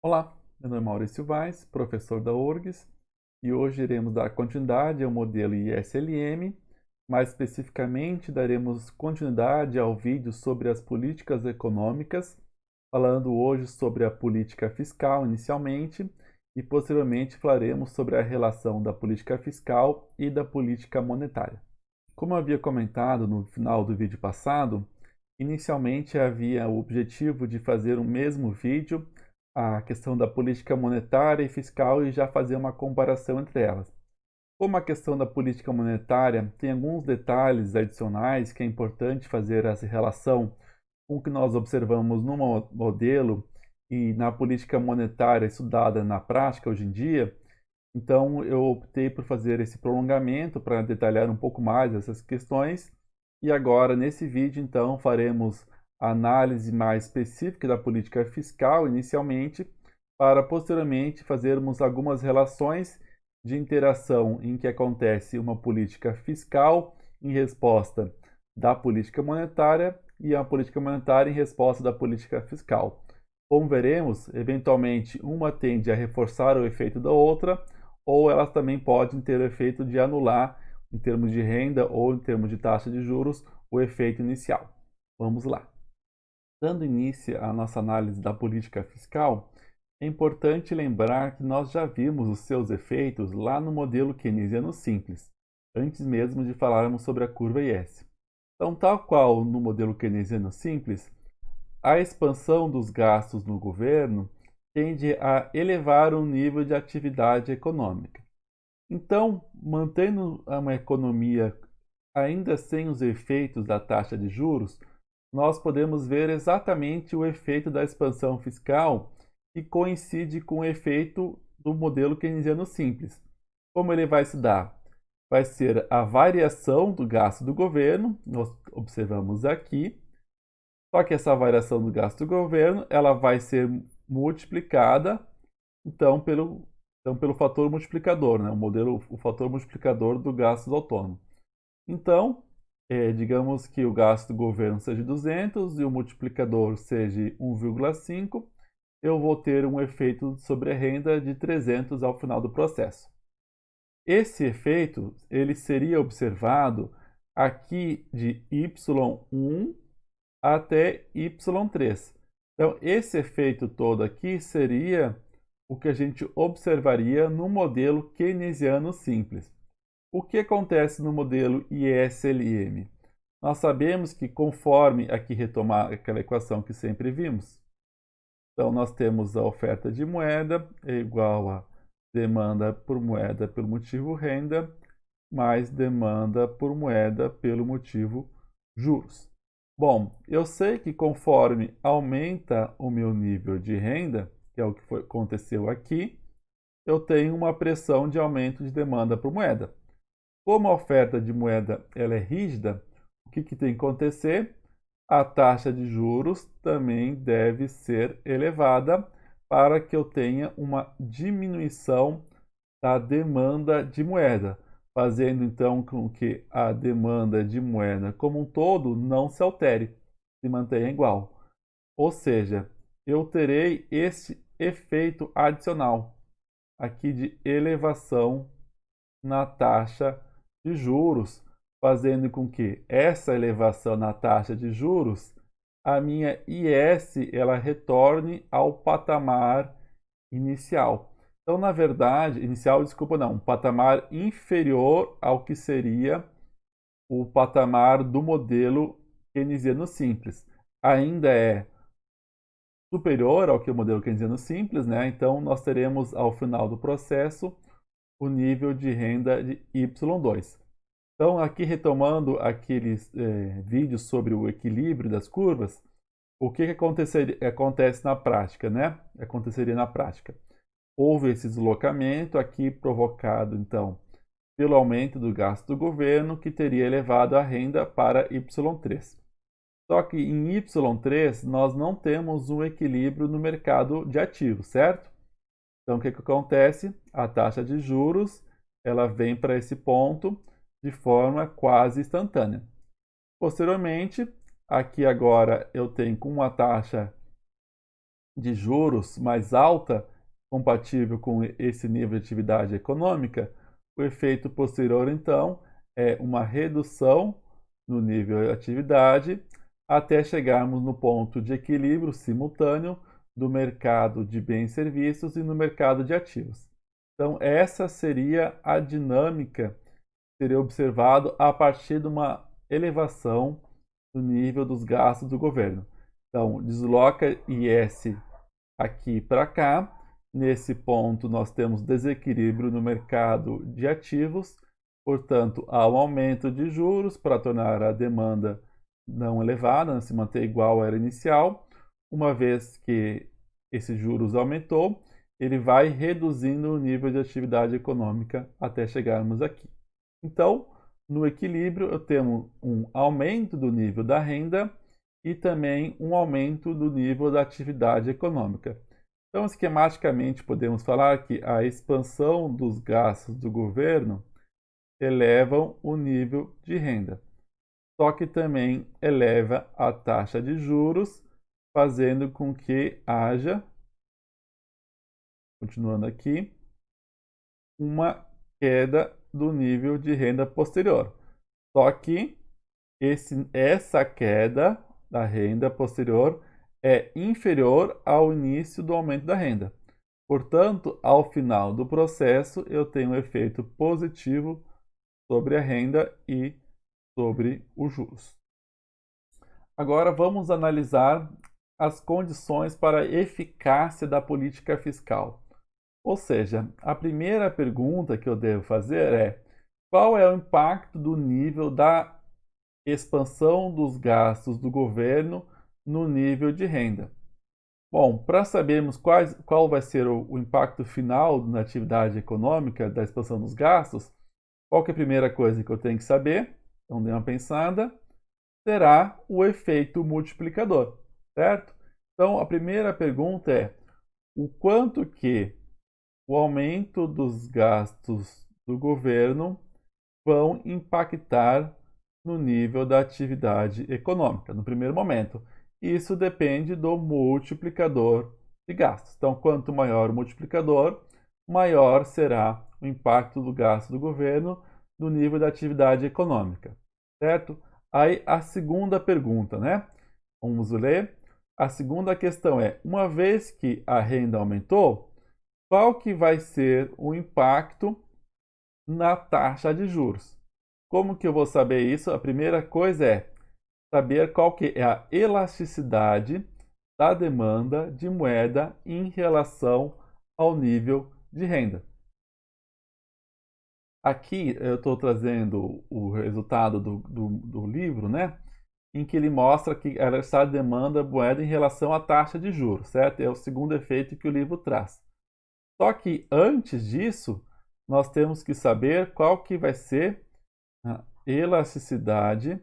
Olá, meu nome é Maurício Vaz, professor da URGS, e hoje iremos dar continuidade ao modelo ISLM. Mais especificamente, daremos continuidade ao vídeo sobre as políticas econômicas, falando hoje sobre a política fiscal inicialmente, e posteriormente falaremos sobre a relação da política fiscal e da política monetária. Como eu havia comentado no final do vídeo passado, inicialmente havia o objetivo de fazer o mesmo vídeo, a questão da política monetária e fiscal, e já fazer uma comparação entre elas. Como a questão da política monetária tem alguns detalhes adicionais que é importante fazer essa relação com o que nós observamos no modelo e na política monetária estudada na prática hoje em dia, então eu optei por fazer esse prolongamento para detalhar um pouco mais essas questões. E agora, nesse vídeo, então, faremos a análise mais específica da política fiscal inicialmente, para posteriormente fazermos algumas relações de interação em que acontece uma política fiscal em resposta da política monetária e a política monetária em resposta da política fiscal. Como veremos, eventualmente uma tende a reforçar o efeito da outra, ou elas também podem ter o efeito de anular, em termos de renda ou em termos de taxa de juros, o efeito inicial. Vamos lá. Dando início à nossa análise da política fiscal, é importante lembrar que nós já vimos os seus efeitos lá no modelo keynesiano simples, antes mesmo de falarmos sobre a curva IS. Então, tal qual no modelo keynesiano simples, a expansão dos gastos no governo tende a elevar o nível de atividade econômica. Então, mantendo uma economia ainda sem os efeitos da taxa de juros, nós podemos ver exatamente o efeito da expansão fiscal que coincide com o efeito do modelo keynesiano simples. Como ele vai se dar? Vai ser a variação do gasto do governo, nós observamos aqui, só que essa variação do gasto do governo ela vai ser multiplicada então pelo fator multiplicador, né? O fator multiplicador do gasto autônomo. Então, digamos que o gasto do governo seja 200 e o multiplicador seja 1,5, eu vou ter um efeito sobre a renda de 300 ao final do processo. Esse efeito ele seria observado aqui de y1 até y3. Então, esse efeito todo aqui seria o que a gente observaria no modelo keynesiano simples. O que acontece no modelo ISLM? Nós sabemos que conforme aqui retomar aquela equação que sempre vimos, então nós temos a oferta de moeda é igual a demanda por moeda pelo motivo renda, mais demanda por moeda pelo motivo juros. Bom, eu sei que conforme aumenta o meu nível de renda, que é o que aconteceu aqui, eu tenho uma pressão de aumento de demanda por moeda. Como a oferta de moeda ela é rígida, o que tem que acontecer? A taxa de juros também deve ser elevada para que eu tenha uma diminuição da demanda de moeda, fazendo então com que a demanda de moeda como um todo não se altere, se mantenha igual. Ou seja, eu terei esse efeito adicional aqui de elevação na taxa de juros, fazendo com que essa elevação na taxa de juros, a minha IS, ela retorne ao patamar inicial. Então, na verdade, inicial, desculpa, não, um patamar inferior ao que seria o patamar do modelo keynesiano simples. Ainda é superior ao que o modelo keynesiano simples, né? Então, nós teremos ao final do processo o nível de renda de Y2. Então, aqui retomando aqueles vídeos sobre o equilíbrio das curvas, o que acontece na prática, né? Aconteceria na prática. Houve esse deslocamento aqui provocado, então, pelo aumento do gasto do governo, que teria elevado a renda para Y3. Só que em Y3 nós não temos um equilíbrio no mercado de ativos, certo? Então, o que acontece? A taxa de juros ela vem para esse ponto de forma quase instantânea. Posteriormente, aqui agora eu tenho com uma taxa de juros mais alta, compatível com esse nível de atividade econômica, o efeito posterior, então, é uma redução no nível de atividade até chegarmos no ponto de equilíbrio simultâneo do mercado de bens e serviços e no mercado de ativos. Então, essa seria a dinâmica que seria observado a partir de uma elevação do nível dos gastos do governo. Então, desloca IS aqui para cá. Nesse ponto, nós temos desequilíbrio no mercado de ativos, portanto, há um aumento de juros para tornar a demanda não elevada, se manter igual à era inicial. Uma vez que esse juros aumentou, ele vai reduzindo o nível de atividade econômica até chegarmos aqui. Então, no equilíbrio, eu tenho um aumento do nível da renda e também um aumento do nível da atividade econômica. Então, esquematicamente, podemos falar que a expansão dos gastos do governo elevam o nível de renda, só que também eleva a taxa de juros, fazendo com que haja, continuando aqui, uma queda do nível de renda posterior. Só que essa queda da renda posterior é inferior ao início do aumento da renda. Portanto, ao final do processo, eu tenho um efeito positivo sobre a renda e sobre os juros. Agora vamos analisar as condições para a eficácia da política fiscal. Ou seja, a primeira pergunta que eu devo fazer é: qual é o impacto do nível da expansão dos gastos do governo no nível de renda? Bom, para sabermos qual vai ser o impacto final na atividade econômica da expansão dos gastos, qual que é a primeira coisa que eu tenho que saber? Então, dê uma pensada. Será o efeito multiplicador, certo? Então, a primeira pergunta é: o quanto que o aumento dos gastos do governo vão impactar no nível da atividade econômica, no primeiro momento. Isso depende do multiplicador de gastos. Então, quanto maior o multiplicador, maior será o impacto do gasto do governo no nível da atividade econômica, certo? Aí, a segunda pergunta, né? Vamos ler. A segunda questão é: uma vez que a renda aumentou, qual que vai ser o impacto na taxa de juros? Como que eu vou saber isso? A primeira coisa é saber qual que é a elasticidade da demanda de moeda em relação ao nível de renda. Aqui eu estou trazendo o resultado do livro, né? Em que ele mostra que a elasticidade da demanda moeda em relação à taxa de juros, certo? É o segundo efeito que o livro traz. Só que antes disso, nós temos que saber qual que vai ser a elasticidade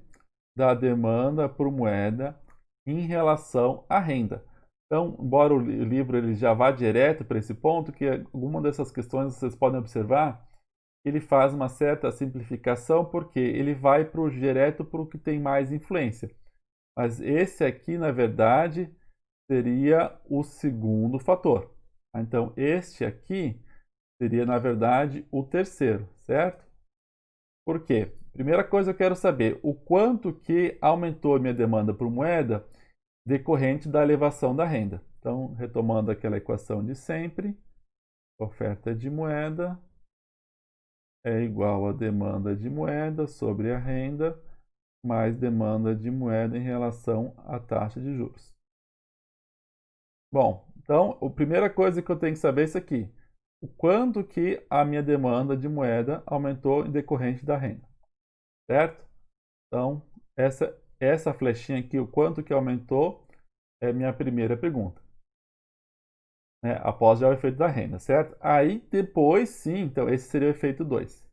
da demanda por moeda em relação à renda. Então, embora o livro ele já vá direto para esse ponto, que alguma dessas questões vocês podem observar, ele faz uma certa simplificação, porque ele vai direto para o que tem mais influência. Mas esse aqui, na verdade, seria o segundo fator. Então, este aqui seria, na verdade, o terceiro, certo? Por quê? Primeira coisa, eu quero saber o quanto que aumentou a minha demanda por moeda decorrente da elevação da renda. Então, retomando aquela equação de sempre, oferta de moeda é igual a demanda de moeda sobre a renda mais demanda de moeda em relação à taxa de juros. Bom, então, a primeira coisa que eu tenho que saber é isso aqui: o quanto que a minha demanda de moeda aumentou em decorrente da renda, certo? Então, essa flechinha aqui, o quanto que aumentou, é minha primeira pergunta, né? Após já o efeito da renda, certo? Aí depois sim, então esse seria o efeito 2.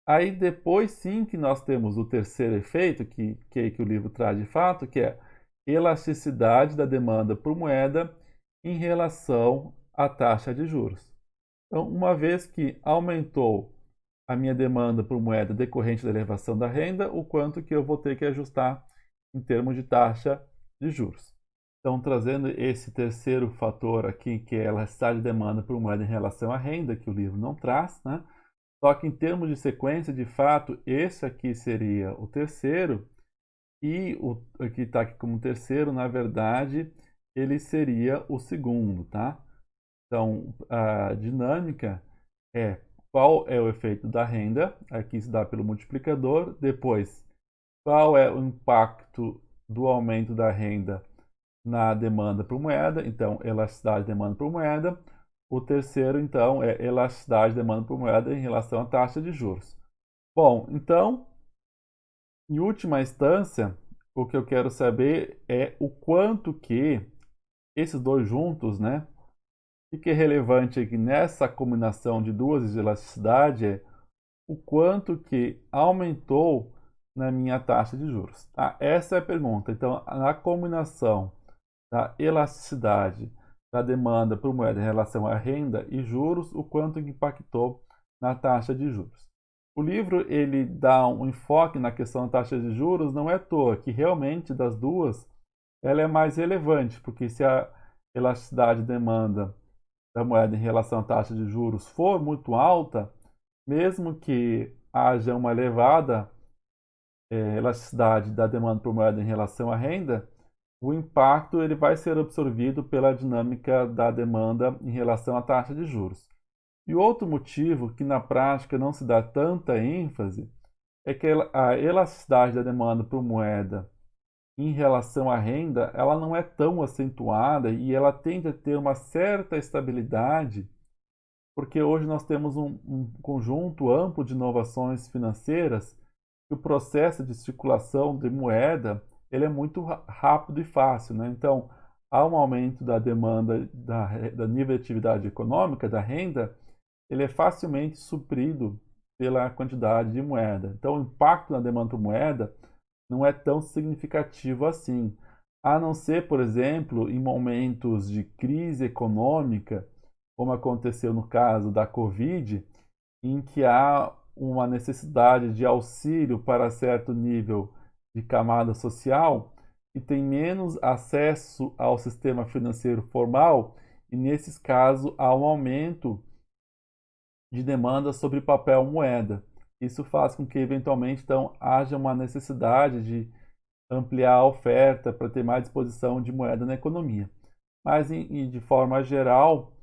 Aí depois sim que nós temos o terceiro efeito, que o livro traz de fato, que é elasticidade da demanda por moeda em relação à taxa de juros. Então, uma vez que aumentou a minha demanda por moeda decorrente da elevação da renda, o quanto que eu vou ter que ajustar em termos de taxa de juros. Então, trazendo esse terceiro fator aqui, que é a elasticidade de demanda por moeda em relação à renda, que o livro não traz, né? Só que em termos de sequência, de fato, esse aqui seria o terceiro, e o que está aqui como terceiro, na verdade, ele seria o segundo, tá? Então, a dinâmica é qual é o efeito da renda, aqui se dá pelo multiplicador, depois, qual é o impacto do aumento da renda na demanda por moeda, então elasticidade de demanda por moeda. O terceiro, então, é elasticidade de demanda por moeda em relação à taxa de juros. Bom, então, em última instância, o que eu quero saber é o quanto que esses dois juntos, né? O que é relevante aqui nessa combinação de duas de elasticidade é o quanto que aumentou na minha taxa de juros. Tá? Essa é a pergunta. Então, na combinação da elasticidade da demanda por moeda em relação à renda e juros, o quanto impactou na taxa de juros. O livro ele dá um enfoque na questão da taxa de juros, não é à toa que realmente das duas ela é mais relevante, porque se a elasticidade de demanda da moeda em relação à taxa de juros for muito alta, mesmo que haja uma elevada elasticidade da demanda por moeda em relação à renda, o impacto ele vai ser absorvido pela dinâmica da demanda em relação à taxa de juros. E outro motivo que na prática não se dá tanta ênfase é que a elasticidade da demanda por moeda em relação à renda, ela não é tão acentuada e ela tende a ter uma certa estabilidade, porque hoje nós temos um conjunto amplo de inovações financeiras e o processo de circulação de moeda ele é muito rápido e fácil, né? Então, há um aumento da demanda da nível de atividade econômica, da renda, ele é facilmente suprido pela quantidade de moeda. Então, o impacto na demanda por moeda não é tão significativo assim. A não ser, por exemplo, em momentos de crise econômica, como aconteceu no caso da Covid, em que há uma necessidade de auxílio para certo nível de camada social que tem menos acesso ao sistema financeiro formal, e nesses casos há um aumento de demanda sobre papel moeda. Isso faz com que eventualmente então haja uma necessidade de ampliar a oferta para ter mais disposição de moeda na economia. Mas de forma geral,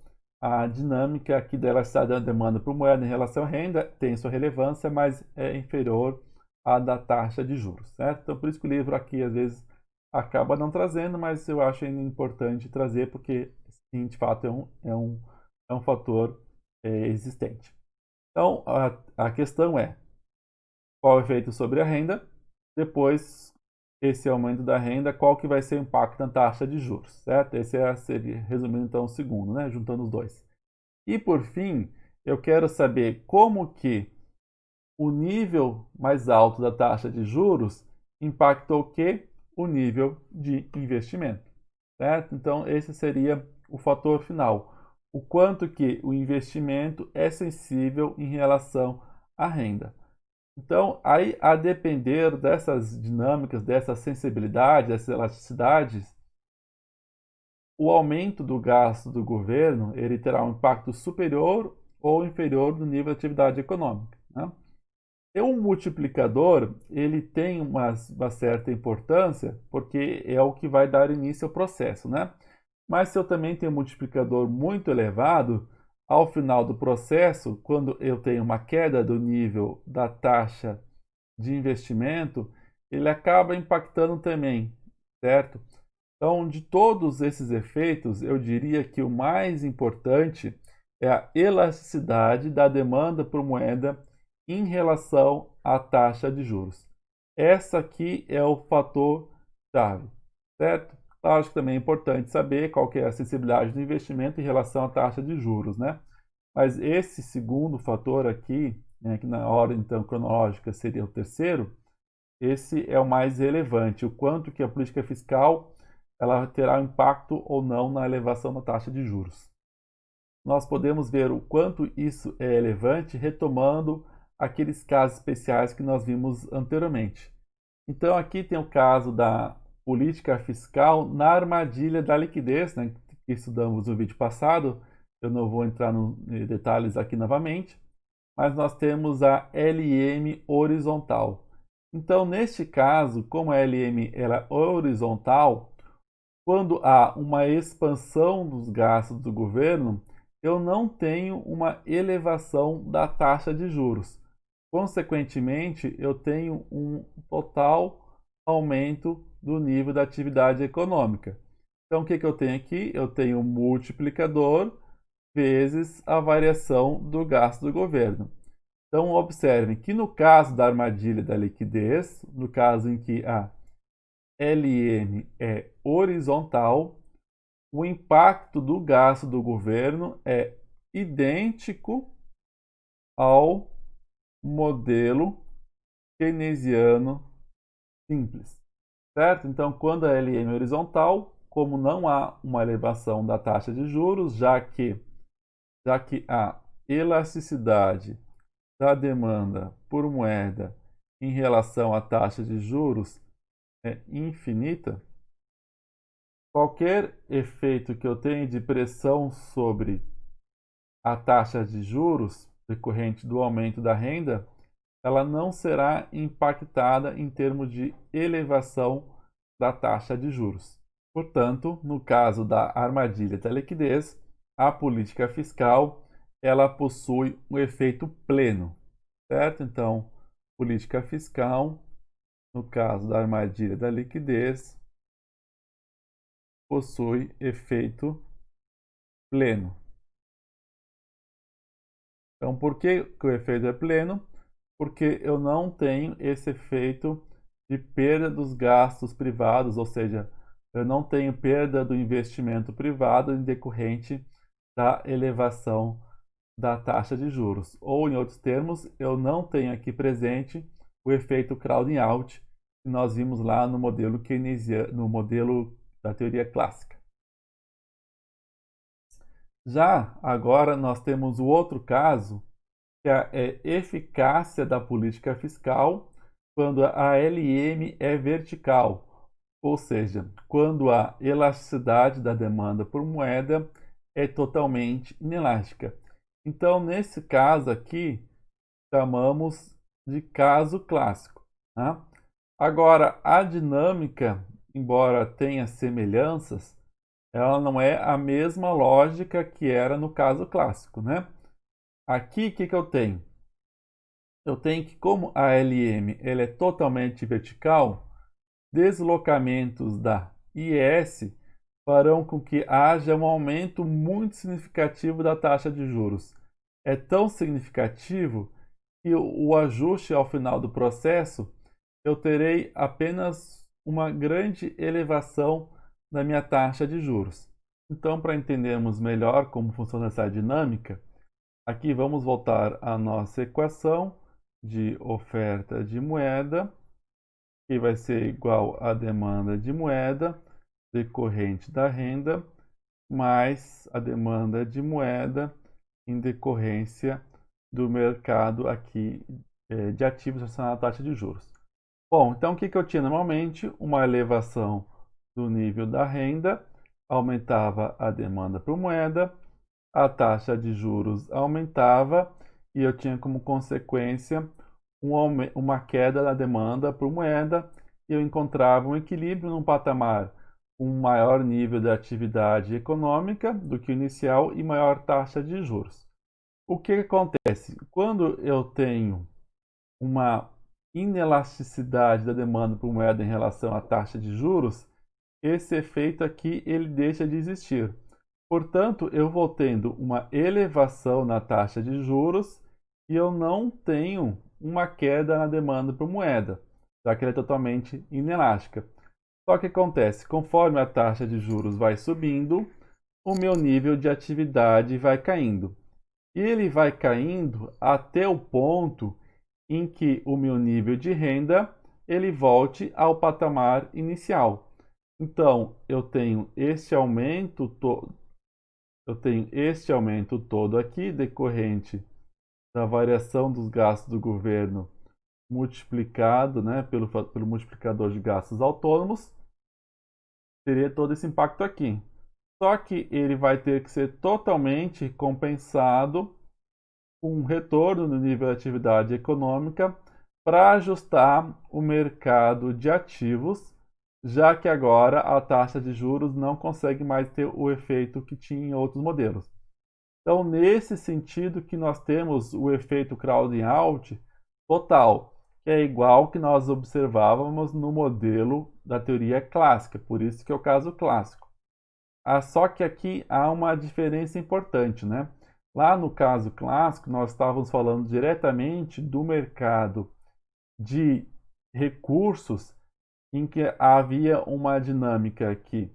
a dinâmica aqui da elasticidade da demanda por moeda em relação à renda tem sua relevância, mas é inferior à da taxa de juros, certo? Então, por isso que o livro aqui, às vezes, acaba não trazendo, mas eu acho ainda importante trazer, porque, sim, de fato, é um fator existente. Então, a questão é, qual é o efeito sobre a renda? Depois, esse aumento da renda, qual que vai ser o impacto na taxa de juros, certo? Esse seria, resumindo então, o segundo, né? Juntando os dois. E por fim, eu quero saber como que o nível mais alto da taxa de juros impactou o quê? O nível de investimento, certo? Então, esse seria o fator final. O quanto que o investimento é sensível em relação à renda. Então, aí, a depender dessas dinâmicas, dessa sensibilidade, dessas elasticidades, o aumento do gasto do governo ele terá um impacto superior ou inferior do nível de atividade econômica, né? E um multiplicador ele tem uma certa importância porque é o que vai dar início ao processo, né? Mas se eu também tenho um multiplicador muito elevado, ao final do processo, quando eu tenho uma queda do nível da taxa de investimento, ele acaba impactando também, certo? Então, de todos esses efeitos, eu diria que o mais importante é a elasticidade da demanda por moeda em relação à taxa de juros. Essa aqui é o fator chave, certo? Claro que também é importante saber qual que é a sensibilidade do investimento em relação à taxa de juros, né? Mas esse segundo fator aqui, né, que na ordem então cronológica seria o terceiro, esse é o mais relevante, o quanto que a política fiscal ela terá impacto ou não na elevação da taxa de juros. Nós podemos ver o quanto isso é relevante retomando aqueles casos especiais que nós vimos anteriormente. Então aqui tem o caso da política fiscal na armadilha da liquidez, né, que estudamos no vídeo passado. Eu não vou entrar em detalhes aqui novamente, mas nós temos a LM horizontal. Então, neste caso, como a LM ela é horizontal, quando há uma expansão dos gastos do governo, eu não tenho uma elevação da taxa de juros. Consequentemente, eu tenho um total aumento do nível da atividade econômica. Então, o que eu tenho aqui? Eu tenho um multiplicador vezes a variação do gasto do governo. Então, observem que no caso da armadilha da liquidez, no caso em que a LM é horizontal, o impacto do gasto do governo é idêntico ao modelo keynesiano simples, certo? Então, quando a LM é horizontal, como não há uma elevação da taxa de juros, já que a elasticidade da demanda por moeda em relação à taxa de juros é infinita, qualquer efeito que eu tenha de pressão sobre a taxa de juros decorrente do aumento da renda, ela não será impactada em termos de elevação da taxa de juros. Portanto, no caso da armadilha da liquidez, a política fiscal ela possui um efeito pleno, certo? Então, política fiscal, no caso da armadilha da liquidez, possui efeito pleno. Então, por que o efeito é pleno? Porque eu não tenho esse efeito de perda dos gastos privados, ou seja, eu não tenho perda do investimento privado em decorrente da elevação da taxa de juros. Ou, em outros termos, eu não tenho aqui presente o efeito crowding out que nós vimos lá no modelo keynesiano, no modelo da teoria clássica. Já agora nós temos o outro caso, que é a eficácia da política fiscal quando a LM é vertical, ou seja, quando a elasticidade da demanda por moeda é totalmente inelástica. Então, nesse caso aqui, chamamos de caso clássico, né? Agora, a dinâmica, embora tenha semelhanças, ela não é a mesma lógica que era no caso clássico, né? Aqui, o que eu tenho? Eu tenho que, como a LM ela é totalmente vertical, deslocamentos da IS farão com que haja um aumento muito significativo da taxa de juros. É tão significativo que o ajuste ao final do processo, eu terei apenas uma grande elevação da minha taxa de juros. Então, para entendermos melhor como funciona essa dinâmica, aqui vamos voltar à nossa equação de oferta de moeda, que vai ser igual à demanda de moeda decorrente da renda, mais a demanda de moeda em decorrência do mercado aqui de ativos relacionados à taxa de juros. Bom, então o que eu tinha normalmente? Uma elevação do nível da renda, aumentava a demanda por moeda, a taxa de juros aumentava e eu tinha como consequência uma queda na demanda por moeda e eu encontrava um equilíbrio num patamar com um maior nível de atividade econômica do que o inicial e maior taxa de juros. O que acontece? Quando eu tenho uma inelasticidade da demanda por moeda em relação à taxa de juros, esse efeito aqui ele deixa de existir. Portanto, eu vou tendo uma elevação na taxa de juros e eu não tenho uma queda na demanda por moeda, já que ela é totalmente inelástica. Só que acontece, conforme a taxa de juros vai subindo, o meu nível de atividade vai caindo. E ele vai caindo até o ponto em que o meu nível de renda ele volte ao patamar inicial. Então, eu tenho este aumento todo aqui decorrente da variação dos gastos do governo multiplicado, né, pelo multiplicador de gastos autônomos. teria todo esse impacto aqui. Só que ele vai ter que ser totalmente compensado com um retorno no nível de atividade econômica para ajustar o mercado de ativos, já que agora a taxa de juros não consegue mais ter o efeito que tinha em outros modelos. Então, nesse sentido que nós temos o efeito crowding out total, que é igual que nós observávamos no modelo da teoria clássica, por isso que é o caso clássico. Só que aqui há uma diferença importante, né? Lá no caso clássico, nós estávamos falando diretamente do mercado de recursos em que havia uma dinâmica que,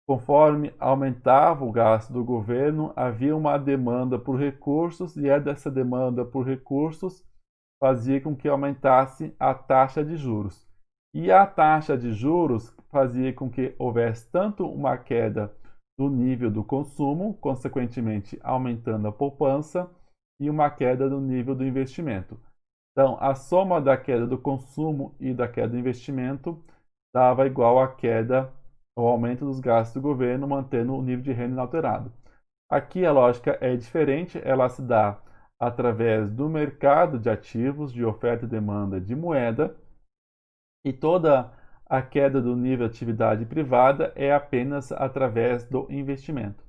conforme aumentava o gasto do governo, havia uma demanda por recursos e dessa demanda por recursos fazia com que aumentasse a taxa de juros. E a taxa de juros fazia com que houvesse tanto uma queda do nível do consumo, consequentemente aumentando a poupança, e uma queda do nível do investimento. Então, a soma da queda do consumo e da queda do investimento dava igual à queda, ao aumento dos gastos do governo, mantendo o nível de renda inalterado. Aqui a lógica é diferente, ela se dá através do mercado de ativos, de oferta e demanda de moeda, e toda a queda do nível de atividade privada é apenas através do investimento.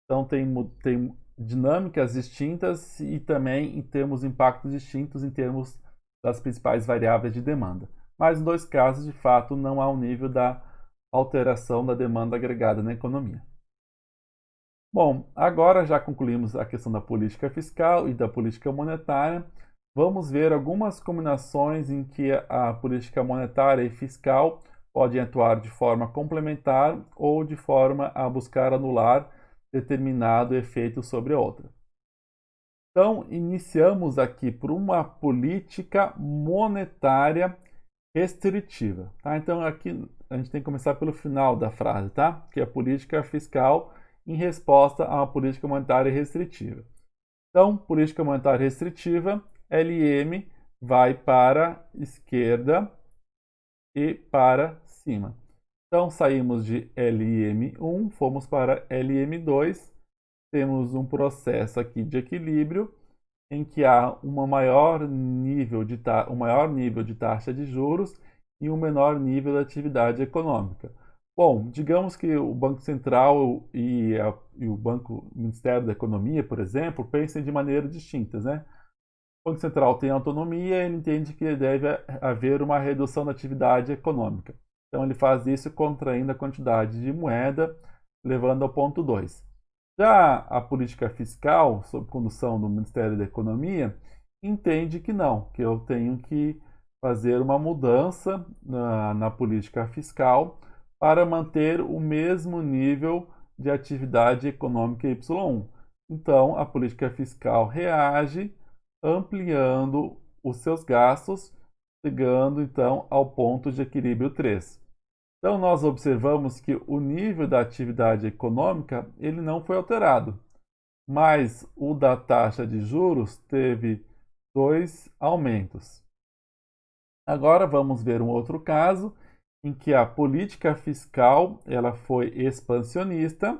Então, tem dinâmicas distintas e também temos impactos distintos em termos das principais variáveis de demanda. Mas, nos dois casos, de fato, não há um nível da alteração da demanda agregada na economia. Bom, agora já concluímos a questão da política fiscal e da política monetária. Vamos ver algumas combinações em que a política monetária e fiscal podem atuar de forma complementar ou de forma a buscar anular determinado efeito sobre a outra. Então, iniciamos aqui por uma política monetária restritiva. Tá? Então, aqui a gente tem que começar pelo final da frase, tá? Que é a política fiscal em resposta a uma política monetária restritiva. Então, política monetária restritiva, LM vai para a esquerda e para cima. Então, saímos de LM1, fomos para LM2, temos um processo aqui de equilíbrio em que há um maior nível de taxa de juros e um menor nível de atividade econômica. Bom, digamos que o Banco Central e o Ministério da Economia, por exemplo, pensem de maneiras distintas, né? O Banco Central tem autonomia, ele entende que deve haver uma redução da atividade econômica. Então, ele faz isso contraindo a quantidade de moeda, levando ao ponto 2. Já a política fiscal, sob condução do Ministério da Economia, entende que não, que eu tenho que fazer uma mudança na política fiscal para manter o mesmo nível de atividade econômica Y1. Então, a política fiscal reage ampliando os seus gastos, chegando então ao ponto de equilíbrio 3. Então, nós observamos que o nível da atividade econômica ele não foi alterado, mas o da taxa de juros teve 2 aumentos. Agora vamos ver um outro caso em que a política fiscal ela foi expansionista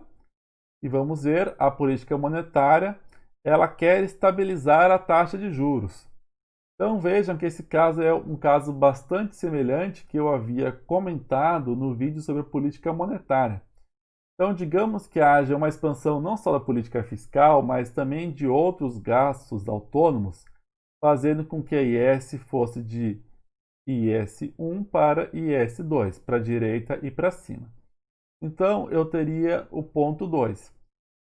e vamos ver a política monetária ela quer estabilizar a taxa de juros. Então vejam que esse caso é um caso bastante semelhante que eu havia comentado no vídeo sobre a política monetária. Então digamos que haja uma expansão não só da política fiscal, mas também de outros gastos autônomos, fazendo com que a IS fosse de IS1 para IS2, para a direita e para cima. Então eu teria o ponto 2.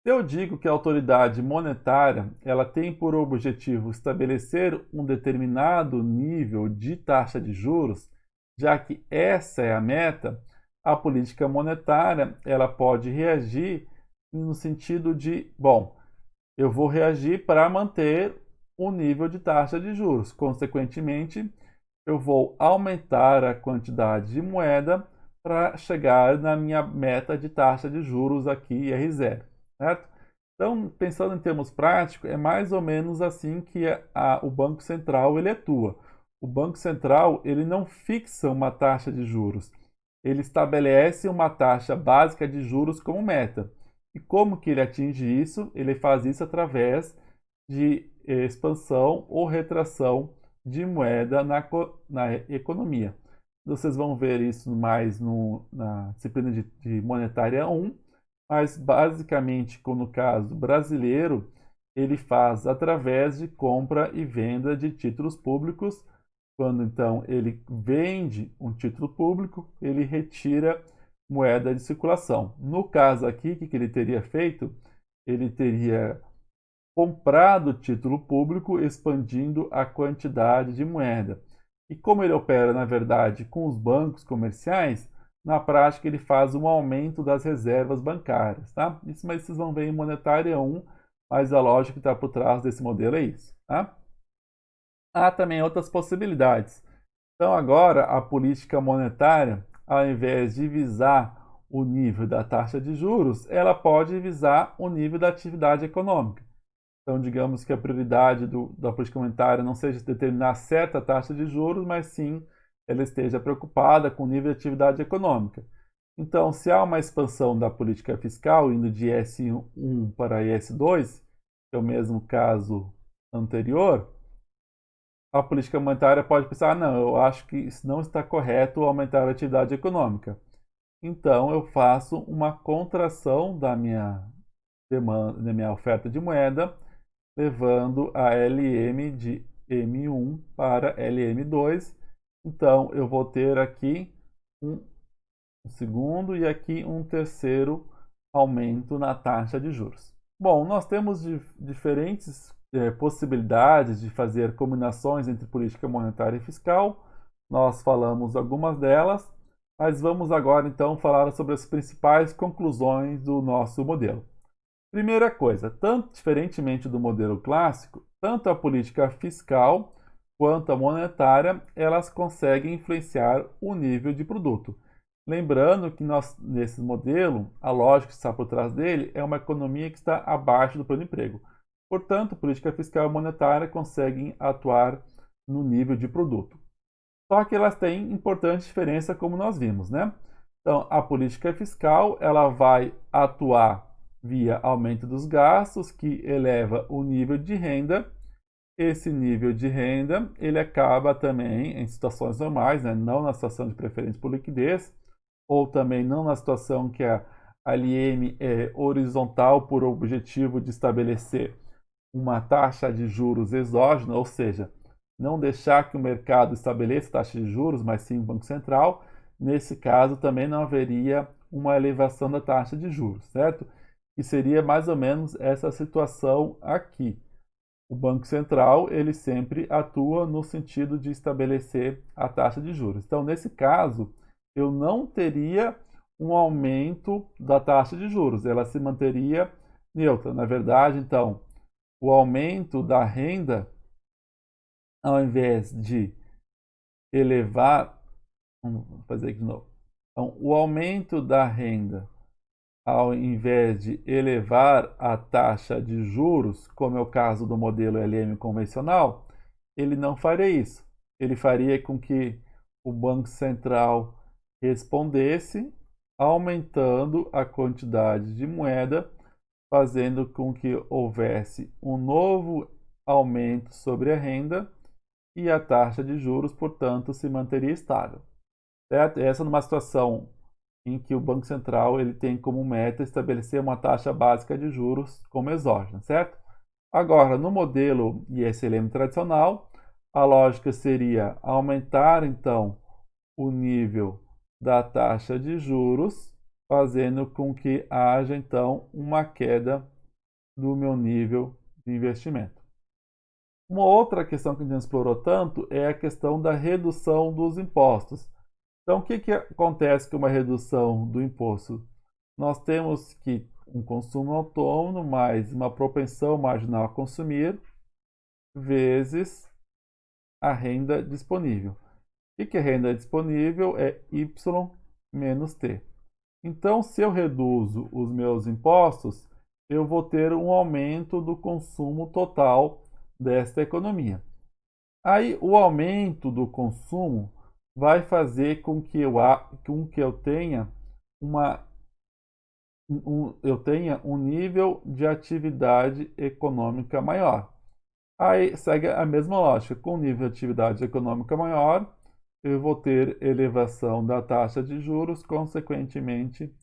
Se eu digo que a autoridade monetária ela tem por objetivo estabelecer um determinado nível de taxa de juros, já que essa é a meta, a política monetária ela pode reagir no sentido de, bom, eu vou reagir para manter o nível de taxa de juros. Consequentemente, eu vou aumentar a quantidade de moeda para chegar na minha meta de taxa de juros aqui, R0. Certo? Então, pensando em termos práticos, é mais ou menos assim que o Banco Central ele atua. O Banco Central ele não fixa uma taxa de juros, ele estabelece uma taxa básica de juros como meta. E como que ele atinge isso? Ele faz isso através de expansão ou retração de moeda na economia. Vocês vão ver isso mais na disciplina de monetária 1, mas basicamente, no caso brasileiro, ele faz através de compra e venda de títulos públicos. Quando então ele vende um título público, ele retira moeda de circulação. No caso aqui, o que ele teria feito? Ele teria comprado título público, expandindo a quantidade de moeda. E como ele opera, na verdade, com os bancos comerciais, na prática ele faz um aumento das reservas bancárias, tá? Isso, mas vocês vão ver em monetária 1, mas a lógica que está por trás desse modelo é isso, tá? Há também outras possibilidades. Então, agora, a política monetária, ao invés de visar o nível da taxa de juros, ela pode visar o nível da atividade econômica. Então, digamos que a prioridade da política monetária não seja determinar certa taxa de juros, mas sim ela esteja preocupada com o nível de atividade econômica. Então, se há uma expansão da política fiscal, indo de IS1 para IS2, que é o mesmo caso anterior, a política monetária pode pensar, não, eu acho que isso não está correto aumentar a atividade econômica. Então, eu faço uma contração da minha demanda, da minha oferta de moeda, levando a LM de M1 para LM2. Então, eu vou ter aqui um segundo e aqui um terceiro aumento na taxa de juros. Bom, nós temos diferentes possibilidades de fazer combinações entre política monetária e fiscal. Nós falamos algumas delas, mas vamos agora então falar sobre as principais conclusões do nosso modelo. Primeira coisa, tanto diferentemente do modelo clássico, tanto a política fiscal quanto a monetária, elas conseguem influenciar o nível de produto. Lembrando que nesse modelo, a lógica que está por trás dele é uma economia que está abaixo do plano de emprego. Portanto, política fiscal e monetária conseguem atuar no nível de produto. Só que elas têm importante diferença, como nós vimos, né? Então, a política fiscal, ela vai atuar via aumento dos gastos, que eleva o nível de renda. Esse nível de renda, ele acaba também em situações normais, né? Não na situação de preferência por liquidez, ou também não na situação que a LM é horizontal por objetivo de estabelecer uma taxa de juros exógena, ou seja, não deixar que o mercado estabeleça taxa de juros, mas sim o Banco Central. Nesse caso, também não haveria uma elevação da taxa de juros, certo? E seria mais ou menos essa situação aqui. O Banco Central, ele sempre atua no sentido de estabelecer a taxa de juros. Então, nesse caso, eu não teria um aumento da taxa de juros, ela se manteria neutra. Na verdade, então, o aumento da renda, ao invés de elevar, vamos fazer aqui de novo. Então, o aumento da renda, ao invés de elevar a taxa de juros, como é o caso do modelo LM convencional, ele não faria isso. Ele faria com que o Banco Central respondesse aumentando a quantidade de moeda, fazendo com que houvesse um novo aumento sobre a renda e a taxa de juros, portanto, se manteria estável. Certo? Essa é uma situação em que o Banco Central ele tem como meta estabelecer uma taxa básica de juros como exógena, certo? Agora, no modelo ISLM tradicional, a lógica seria aumentar, então, o nível da taxa de juros, fazendo com que haja, então, uma queda do meu nível de investimento. Uma outra questão que a gente não explorou tanto é a questão da redução dos impostos. Então, o que acontece com uma redução do imposto? Nós temos que um consumo autônomo mais uma propensão marginal a consumir vezes a renda disponível. O que é renda disponível? É Y menos T. Então, se eu reduzo os meus impostos, eu vou ter um aumento do consumo total desta economia. Aí, o aumento do consumo vai fazer com que eu tenha um nível de atividade econômica maior. Aí segue a mesma lógica. Com nível de atividade econômica maior, eu vou ter elevação da taxa de juros, consequentemente,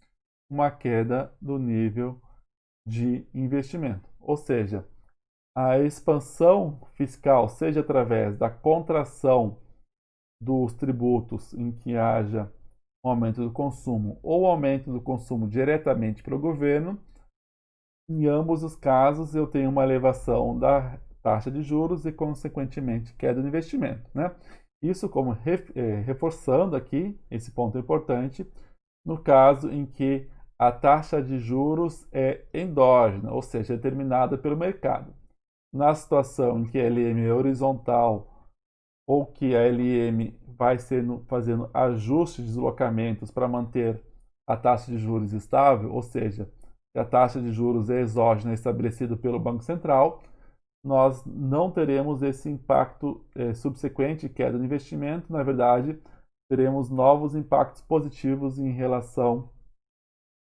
uma queda do nível de investimento. Ou seja, a expansão fiscal, seja através da contração dos tributos em que haja um aumento do consumo ou aumento do consumo diretamente para o governo, em ambos os casos eu tenho uma elevação da taxa de juros e, consequentemente, queda do investimento, né? Isso como reforçando aqui, esse ponto importante, no caso em que a taxa de juros é endógena, ou seja, determinada pelo mercado. Na situação em que a LM é horizontal ou que a LM vai fazendo ajustes de deslocamentos para manter a taxa de juros estável, ou seja, que a taxa de juros é exógena estabelecida pelo Banco Central, nós não teremos esse impacto subsequente, queda do investimento. Na verdade, teremos novos impactos positivos em relação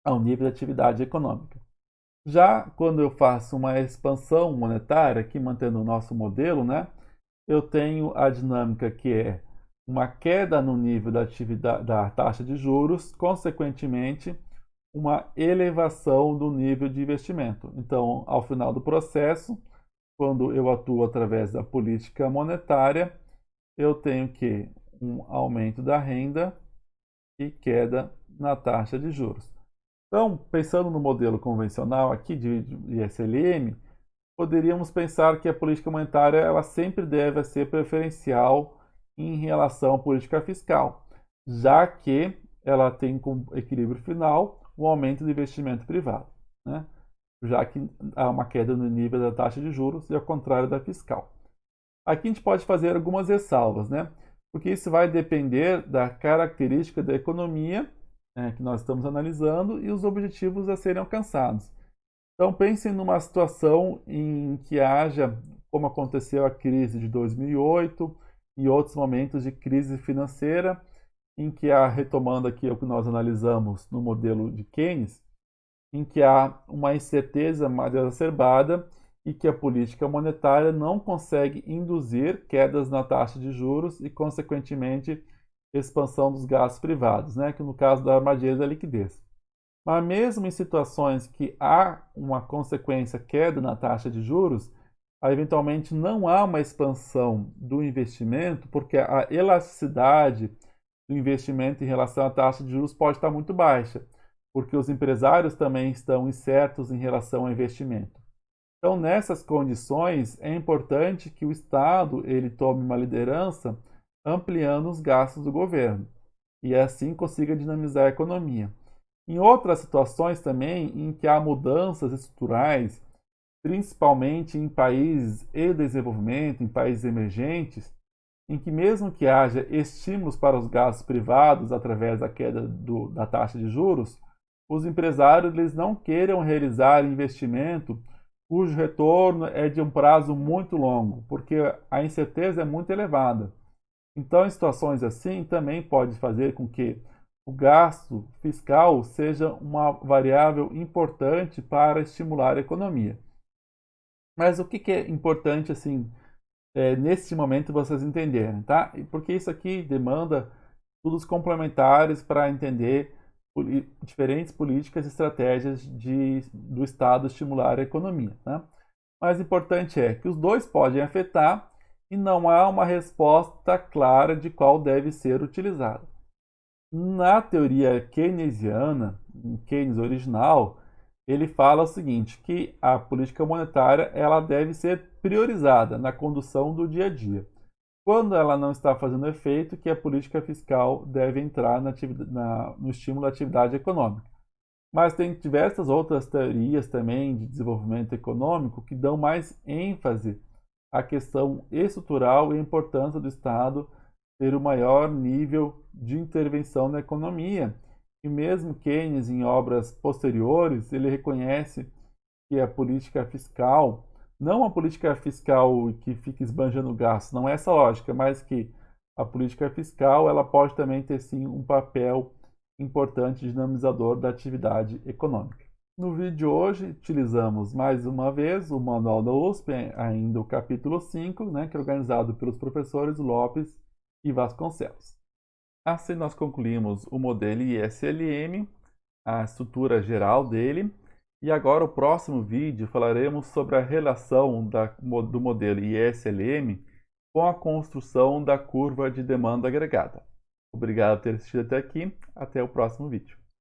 ao nível de atividade econômica. Já quando eu faço uma expansão monetária, aqui mantendo o nosso modelo, né, eu tenho a dinâmica que é uma queda no nível da taxa de juros, consequentemente, uma elevação do nível de investimento. Então, ao final do processo, quando eu atuo através da política monetária, eu tenho que um aumento da renda e queda na taxa de juros. Então, pensando no modelo convencional aqui de SLM, poderíamos pensar que a política monetária ela sempre deve ser preferencial em relação à política fiscal, já que ela tem como equilíbrio final o aumento do investimento privado, né? Já que há uma queda no nível da taxa de juros e ao contrário da fiscal. Aqui a gente pode fazer algumas ressalvas, né? Porque isso vai depender da característica da economia que nós estamos analisando e os objetivos a serem alcançados. Então pensem numa situação em que haja, como aconteceu a crise de 2008 e outros momentos de crise financeira, em que há, retomando aqui o que nós analisamos no modelo de Keynes, em que há uma incerteza mais exacerbada e que a política monetária não consegue induzir quedas na taxa de juros e, consequentemente, expansão dos gastos privados, né? Que no caso da armadilha da liquidez. Mas mesmo em situações que há uma consequência queda na taxa de juros, eventualmente não há uma expansão do investimento, porque a elasticidade do investimento em relação à taxa de juros pode estar muito baixa, porque os empresários também estão incertos em relação ao investimento. Então, nessas condições, é importante que o Estado ele tome uma liderança ampliando os gastos do governo e assim consiga dinamizar a economia. Em outras situações também em que há mudanças estruturais, principalmente em países em desenvolvimento, em países emergentes, em que mesmo que haja estímulos para os gastos privados através da queda da taxa de juros, os empresários eles não queiram realizar investimento cujo retorno é de um prazo muito longo, porque a incerteza é muito elevada. Então, em situações assim, também pode fazer com que o gasto fiscal seja uma variável importante para estimular a economia. Mas o que é importante, assim, nesse momento vocês entenderem, tá? Porque isso aqui demanda estudos complementares para entender diferentes políticas e estratégias do Estado estimular a economia, tá? Mas o importante é que os dois podem afetar e não há uma resposta clara de qual deve ser utilizado. Na teoria keynesiana, em Keynes original, ele fala o seguinte, que a política monetária ela deve ser priorizada na condução do dia a dia. Quando ela não está fazendo efeito, que a política fiscal deve entrar no estímulo da atividade econômica. Mas tem diversas outras teorias também de desenvolvimento econômico que dão mais ênfase à questão estrutural e a importância do Estado ter o maior nível de intervenção na economia. E mesmo Keynes, em obras posteriores, ele reconhece que a política fiscal, não a política fiscal que fica esbanjando gastos, não é essa lógica, mas que a política fiscal ela pode também ter sim um papel importante dinamizador da atividade econômica. No vídeo de hoje, utilizamos mais uma vez o Manual da USP, ainda o capítulo 5, que é organizado pelos professores Lopes e Vasconcelos. Assim, nós concluímos o modelo ISLM, a estrutura geral dele, e agora, o próximo vídeo, falaremos sobre a relação do modelo ISLM com a construção da curva de demanda agregada. Obrigado por ter assistido até aqui. Até o próximo vídeo.